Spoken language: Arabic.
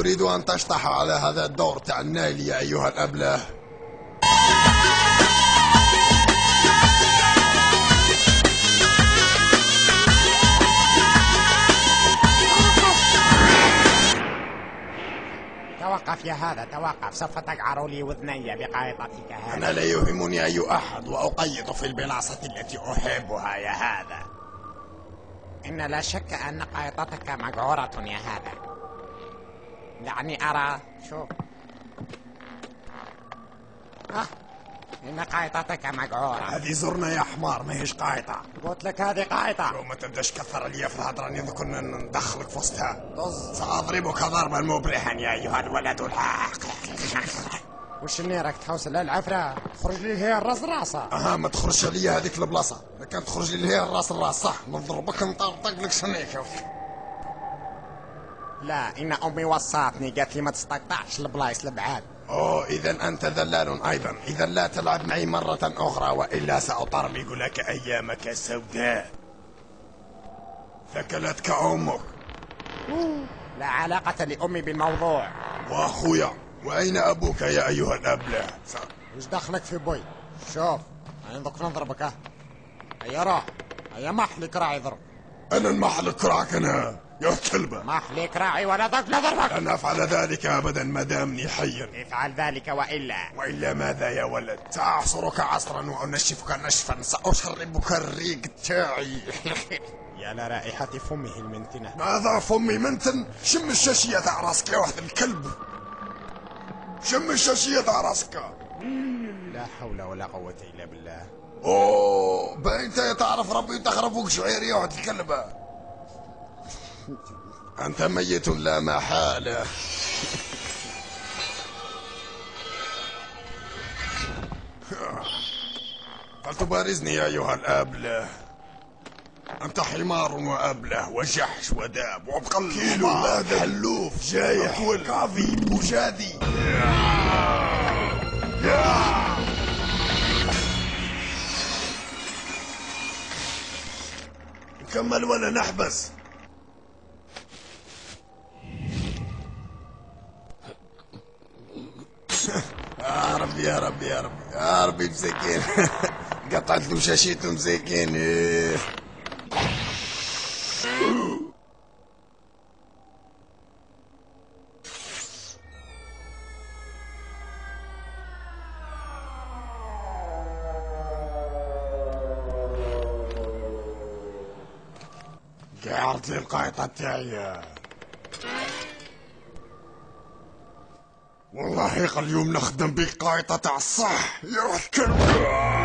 تريد أن تشطح على هذا الدور تاع النايل يا أيها الأبله؟ توقف يا هذا، توقف، سوف تقعر لي وذني بقائطتك هذه. أنا لا يهمني أي أحد، وأقيط في البلاصة التي أحبها يا هذا. إن لا شك أن قائطتك مقعورة يا هذا. دعني أرى، شوف. إن قائطتك مقعورة. هذه زرنا يا حمار، ماهيش قايطة. قلت لك هذه قائطة. لو ما تبداش كثر لي في الهضرة إذا كنا ندخلك في وسطها. طز، سأضربك ضربا مبرحا يا أيها الولد العاقل. وش اللي راك تحوس على العفرة؟ تخرج لي هي الراس راسها. ما تخرجش لي هذيك البلاصة. إذا كانت تخرج لي هي الراس صح، نضربك نطرطق لك شنيك. لا، إن أمي وصاتني، قالت لي ما تستقطعش البلايص البعاد. إذا أنت ذلال أيضا. إذا لا تلعب معي مرة أخرى، وإلا سأطرمق لك أيامك السوداء. ثكلتك أمك. لا علاقة لأمي بالموضوع. وأخويا، وأين أبوك يا أيها الأبله؟ وش دخلك في بوي؟ شوف، عندك نضربك. هيا روح، هيا محلك راعي ضرب. أنا المحلك راعك أنا يا كلبة. محلك راعي ولا ضربك. لن أفعل ذلك أبدا ما دامني حيا. افعل ذلك وإلا ماذا يا ولد؟ سأعصرك عصرا وأنشفك نشفا، سأشربك الريق تاعي. يا لرائحة فمه المنتنة. ماذا فمي منتن؟ شم الشاشية تاع راسك يا واحد الكلب. شم الشاشية تاع راسك. لا حول ولا قوة إلا بالله. باين انت تعرف ربي تخرفوك شعير يا واحد الكلب. أنت ميت لا محالة. فلتبارزني يا أيها الأبله. أنت حمار وأبله وجحش وداب وبقل كيلو هذا حلوف جايح والكافي وجادي. نكمل ولا نحبس؟ يا ربي يا ربي يا ربي يا ربي مسكين. قطعت له شاشيته مسكين. قعرت لي القايطة تاعي. والله اليوم نخدم بك قايطة تاع الصح يا كلب.